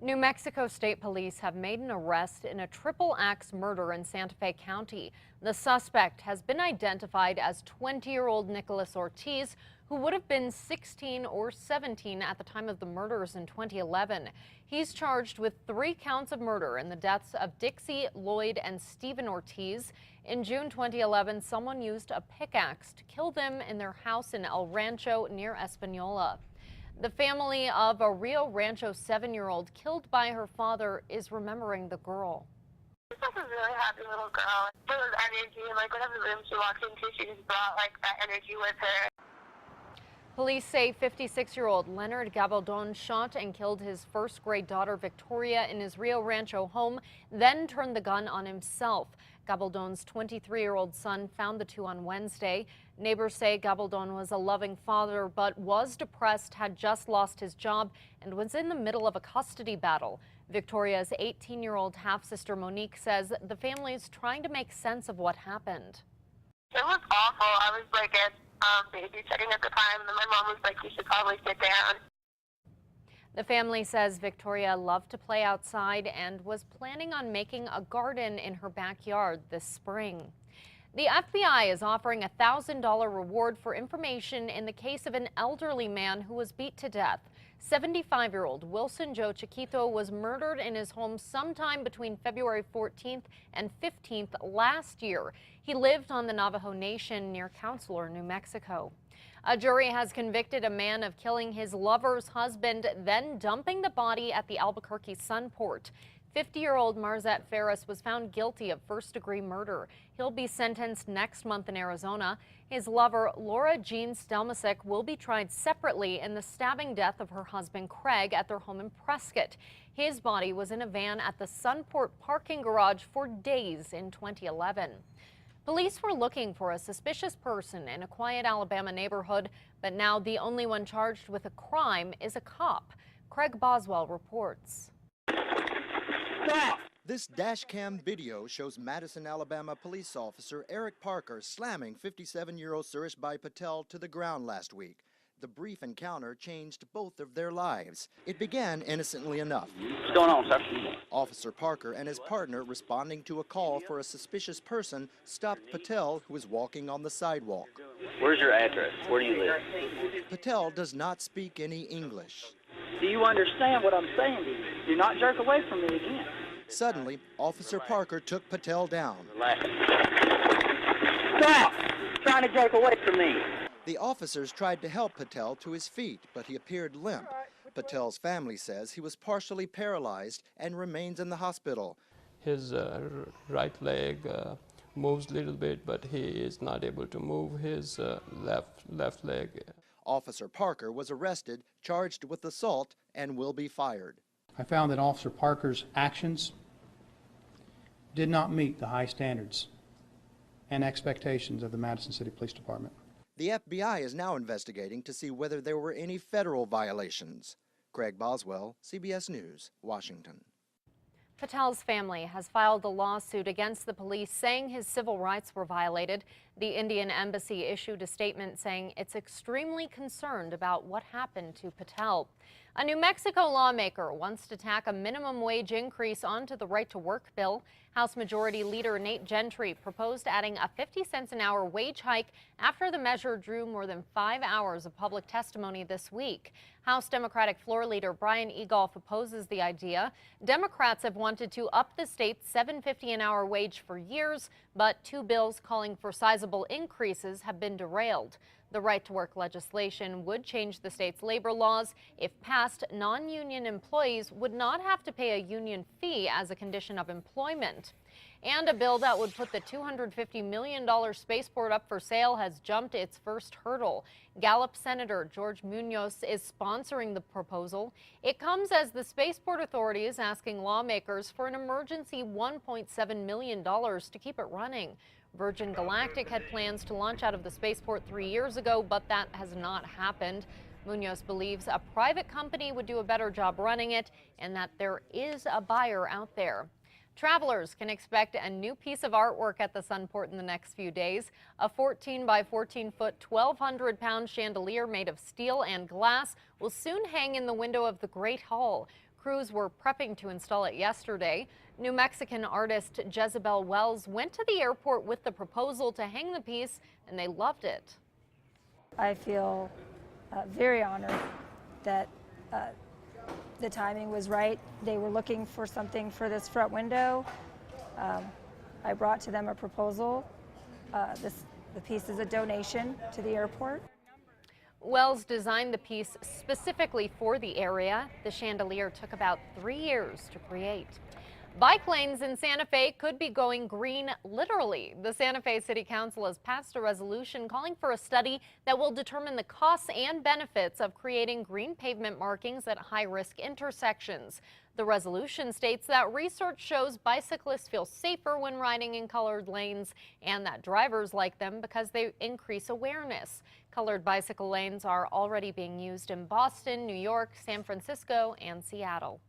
New Mexico State Police have made an arrest in a triple axe murder in Santa Fe County. The suspect has been identified as 20-year-old Nicholas Ortiz, who would have been 16 or 17 at the time of the murders in 2011. He's charged with 3 counts of murder in the deaths of Dixie, Lloyd, and Stephen Ortiz. In June 2011, someone used a pickaxe to kill them in their house in El Rancho near Espanola. The family of a Rio Rancho 7-year-old killed by her father is remembering the girl. She's like a really happy little girl. There was energy, and like whatever room she walked into, she just brought like that energy with her. Police say 56-year-old Leonard Gabaldon shot and killed his first-grade daughter Victoria in his Rio Rancho home, then turned the gun on himself. Gabaldon's 23-year-old son found the two on Wednesday. Neighbors say Gabaldon was a loving father, but was depressed, had just lost his job, and was in the middle of a custody battle. Victoria's 18-year-old half-sister Monique says the family is trying to make sense of what happened. It was awful. I was like at babysitting at the time, and then my mom was like, "You should probably sit down." The family says Victoria loved to play outside and was planning on making a garden in her backyard this spring. The FBI is offering a $1,000 reward for information in the case of an elderly man who was beat to death. 75-year-old Wilson Joe Chiquito was murdered in his home sometime between February 14th and 15th last year. He lived on the Navajo Nation near Counselor, New Mexico. A jury has convicted a man of killing his lover's husband, then dumping the body at the Albuquerque Sunport. 50-year-old Marzette Ferris was found guilty of first-degree murder. He'll be sentenced next month in Arizona. His lover, Laura Jean Stelmacek, will be tried separately in the stabbing death of her husband, Craig, at their home in Prescott. His body was in a van at the Sunport parking garage for days in 2011. Police were looking for a suspicious person in a quiet Alabama neighborhood, but now the only one charged with a crime is a cop. Craig Boswell reports. This dash cam video shows Madison, Alabama police officer Eric Parker slamming 57-year-old Suresh Bhai Patel to the ground last week. The brief encounter changed both of their lives. It began innocently enough. What's going on, sir? Officer Parker and his partner, responding to a call for a suspicious person, stopped Patel, who was walking on the sidewalk. Where's your address? Where do you live? Patel does not speak any English. Do you understand what I'm saying to you? Do not jerk away from me again. Suddenly, Officer Parker took Patel down. Stop! Trying to jerk away from me. The officers tried to help Patel to his feet, but he appeared limp. Patel's family says he was partially paralyzed and remains in the hospital. His right leg moves a little bit, but he is not able to move his left leg. Officer Parker was arrested, charged with assault, and will be fired. I found that Officer Parker's actions did not meet the high standards and expectations of the Madison City Police Department. The FBI is now investigating to see whether there were any federal violations. Craig Boswell, CBS News, Washington. Patel's family has filed a lawsuit against the police saying his civil rights were violated. The Indian Embassy issued a statement saying it's extremely concerned about what happened to Patel. A New Mexico lawmaker wants to tack a minimum wage increase onto the right to work bill. House Majority Leader Nate Gentry proposed adding a 50 cents an hour wage hike after the measure drew more than 5 hours of public testimony this week. House Democratic Floor Leader Brian Egolf opposes the idea. Democrats have wanted to up the state's $7.50 an hour wage for years, but 2 bills calling for sizable increases have been derailed. The right-to-work legislation would change the state's labor laws. If passed, non-union employees would not have to pay a union fee as a condition of employment. And a bill that would put the $250 million spaceport up for sale has jumped its first hurdle. Gallup Senator George Munoz is sponsoring the proposal. It comes as the Spaceport Authority is asking lawmakers for an emergency $1.7 million to keep it running. Virgin Galactic had plans to launch out of the spaceport 3 years ago, but that has not happened. Munoz believes a private company would do a better job running it and that there is a buyer out there. Travelers can expect a new piece of artwork at the Sunport in the next few days. A 14 by 14 foot, 1,200-pound chandelier made of steel and glass will soon hang in the window of the Great Hall. Crews were prepping to install it yesterday. New Mexican artist Jezebel Wells went to the airport with the proposal to hang the piece, and they loved it. I feel very honored that the timing was right. They were looking for something for this front window. I brought to them a proposal. The piece is a donation to the airport. Wells designed the piece specifically for the area. The chandelier took about 3 years to create. Bike lanes in Santa Fe could be going green literally. The Santa Fe City Council has passed a resolution calling for a study that will determine the costs and benefits of creating green pavement markings at high-risk intersections. The resolution states that research shows bicyclists feel safer when riding in colored lanes and that drivers like them because they increase awareness. Colored bicycle lanes are already being used in Boston, New York, San Francisco, and Seattle.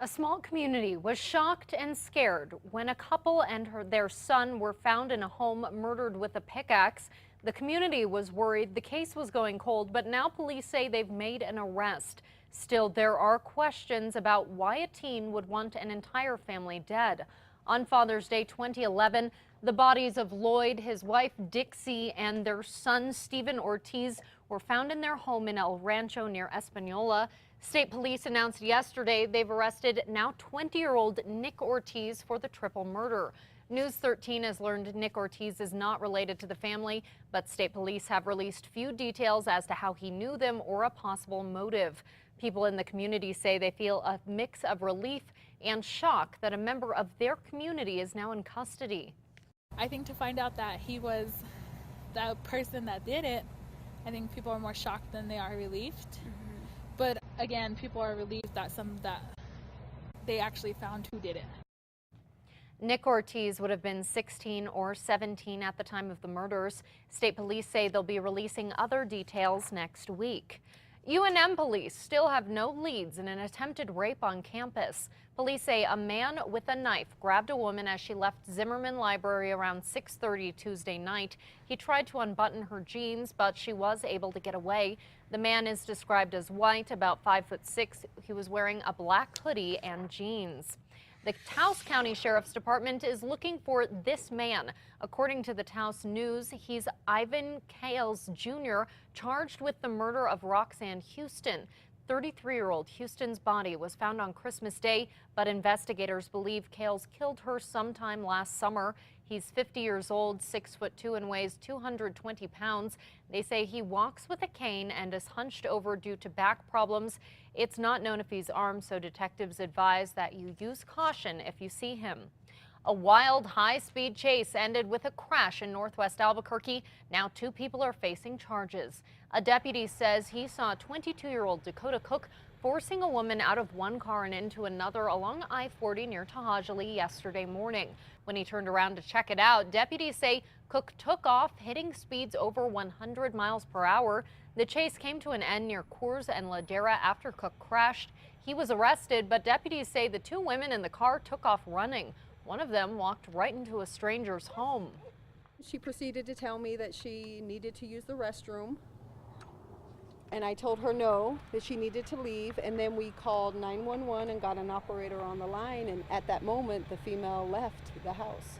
A small community was shocked and scared when a couple and their son were found in a home murdered with a pickaxe. The community was worried the case was going cold, but now police say they've made an arrest. Still, there are questions about why a teen would want an entire family dead. On Father's Day 2011, the bodies of Lloyd, his wife Dixie, and their son Stephen Ortiz were found in their home in El Rancho near Espanola. State police announced yesterday they've arrested now 20-year-old Nick Ortiz for the triple murder. News 13 has learned Nick Ortiz is not related to the family, but state police have released few details as to how he knew them or a possible motive. People in the community say they feel a mix of relief and shock that a member of their community is now in custody. I think to find out that he was the person that did it, I think people are more shocked than they are relieved. But again, people are relieved that they actually found who did it. Nick Ortiz would have been 16 or 17 at the time of the murders. State police say they'll be releasing other details next week. UNM police still have no leads in an attempted rape on campus. Police say a man with a knife grabbed a woman as she left Zimmerman Library around 6:30 Tuesday night. He tried to unbutton her jeans, but she was able to get away. The man is described as white, about 5'6". He was wearing a black hoodie and jeans. The Taos County Sheriff's Department is looking for this man. According to the Taos News, he's Ivan Kales Jr., charged with the murder of Roxanne Houston. 33-year-old Houston's body was found on Christmas Day, but investigators believe Kales killed her sometime last summer. He's 50 years old, 6'2", and weighs 220 pounds. They say he walks with a cane and is hunched over due to back problems. It's not known if he's armed, so detectives advise that you use caution if you see him. A wild, high-speed chase ended with a crash in northwest Albuquerque. Now 2 people are facing charges. A deputy says he saw 22-year-old Dakota Cook forcing a woman out of one car and into another along I-40 near Tahajali yesterday morning. When he turned around to check it out, deputies say Cook took off, hitting speeds over 100 miles per hour. The chase came to an end near Coors and Ladera after Cook crashed. He was arrested, but deputies say the 2 women in the car took off running. One of them walked right into a stranger's home. She proceeded to tell me that she needed to use the restroom, and I told her no, that she needed to leave, and then we called 911 and got an operator on the line, and at that moment the female left the house.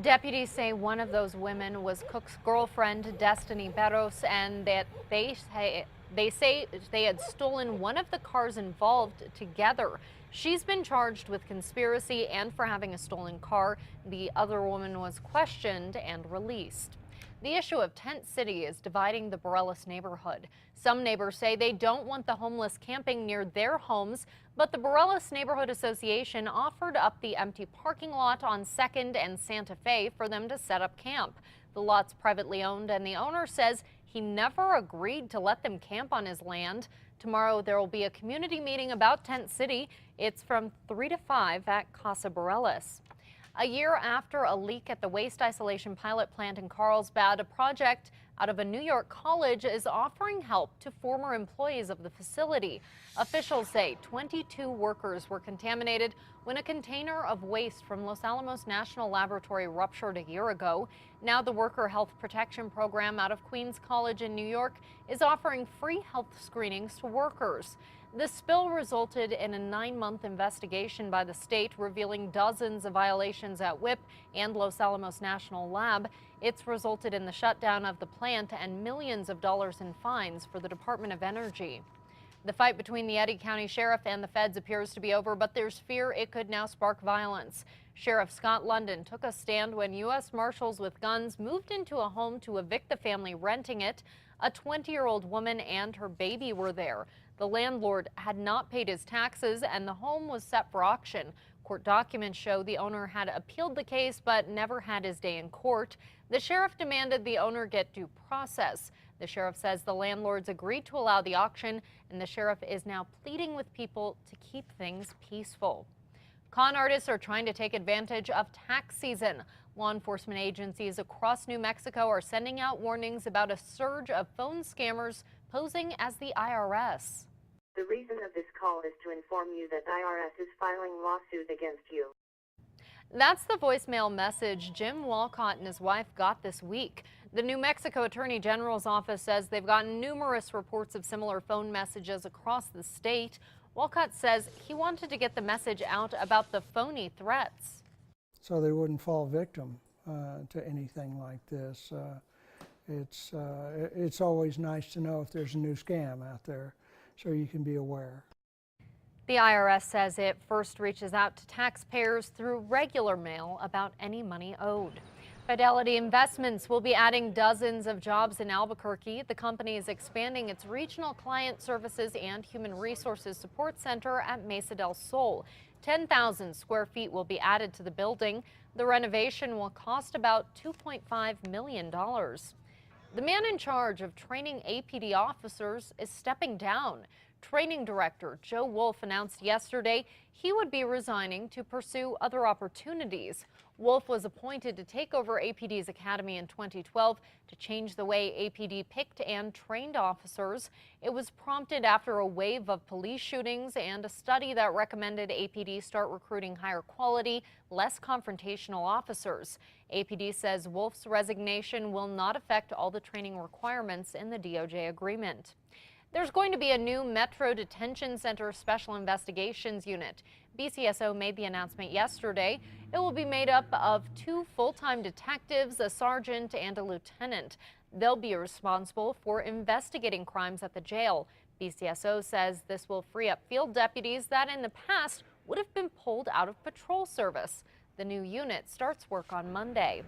Deputies say one of those women was Cook's girlfriend, Destiny Barros, and that they say they had stolen one of the cars involved together. She's been charged with conspiracy and for having a stolen car. The other woman was questioned and released. The issue of Tent City is dividing the Borellis neighborhood. Some neighbors say they don't want the homeless camping near their homes, but the Borellis Neighborhood Association offered up the empty parking lot on 2nd and Santa Fe for them to set up camp. The lot's privately owned, and the owner says he never agreed to let them camp on his land. Tomorrow there will be a community meeting about Tent City. It's from 3 to 5 at Casa Borellis. A year after a leak at the waste isolation pilot plant in Carlsbad, a project out of a New York college is offering help to former employees of the facility. Officials say 22 workers were contaminated when a container of waste from Los Alamos National Laboratory ruptured a year ago. Now the Worker Health Protection Program out of Queens College in New York is offering free health screenings to workers. The spill resulted in a 9-month investigation by the state, revealing dozens of violations at WIP and Los Alamos National Lab. It's resulted in the shutdown of the plant and millions of dollars in fines for the Department of Energy. The fight between the Eddy County Sheriff and the feds appears to be over, but there's fear it could now spark violence. Sheriff Scott London took a stand when U.S. Marshals with guns moved into a home to evict the family renting it. A 20-year-old woman and her baby were there. The landlord had not paid his taxes, and the home was set for auction. Court documents show the owner had appealed the case but never had his day in court. The sheriff demanded the owner get due process. The sheriff says the landlords agreed to allow the auction, and the sheriff is now pleading with people to keep things peaceful. Con artists are trying to take advantage of tax season. Law enforcement agencies across New Mexico are sending out warnings about a surge of phone scammers posing as the IRS. The reason of this call is to inform you that IRS is filing lawsuit against you. That's the voicemail message Jim Walcott and his wife got this week. The New Mexico Attorney General's office says they've gotten numerous reports of similar phone messages across the state. Walcott says he wanted to get the message out about the phony threats, so they wouldn't fall victim to anything like this. It's always nice to know if there's a new scam out there, so you can be aware. The IRS says it first reaches out to taxpayers through regular mail about any money owed. Fidelity Investments will be adding dozens of jobs in Albuquerque. The company is expanding its regional client services and human resources support center at Mesa del Sol. 10,000 square feet will be added to the building. The renovation will cost about $2.5 million. The man in charge of training APD officers is stepping down. Training Director Joe Wolf announced yesterday he would be resigning to pursue other opportunities. Wolf was appointed to take over APD's academy in 2012 to change the way APD picked and trained officers. It was prompted after a wave of police shootings and a study that recommended APD start recruiting higher quality, less confrontational officers. APD says Wolf's resignation will not affect all the training requirements in the DOJ agreement. There's going to be a new Metro Detention Center Special Investigations Unit. BCSO made the announcement yesterday. It will be made up of 2 full-time detectives, a sergeant, and a lieutenant. They'll be responsible for investigating crimes at the jail. BCSO says this will free up field deputies that in the past would have been pulled out of patrol service. The new unit starts work on Monday.